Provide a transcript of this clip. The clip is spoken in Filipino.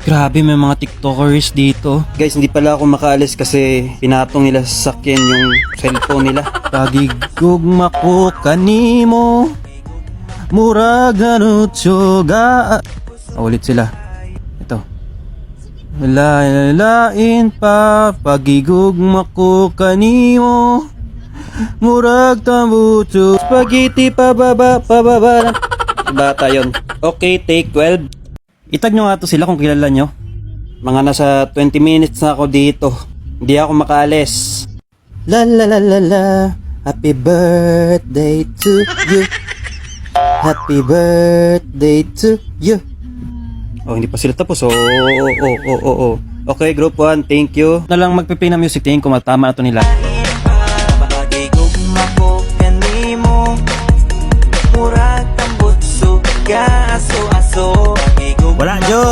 Grabe, may mga tiktokers dito. Guys, hindi pala ako makaalis kasi pinatong nila sa sakyan yung cellphone nila. Pagigugma ko kanimo, murag nanutsuga. Ulit sila. Ito. Lain pa, pagigugma ko kanimo, murag tambutso. Spaghetti pababa. Bata yun. Okay, take 12. Itag nyo nga to sila kung kilala nyo. Mga nasa 20 minutes na ako dito. Hindi ako makaalis. La la la la la. Happy birthday to you. Happy birthday to you. Oh, hindi pa sila tapos. Okay, group 1, thank you. Na lang magpiplay ng music, tingin ko matama na to nila. Wala, Diyos!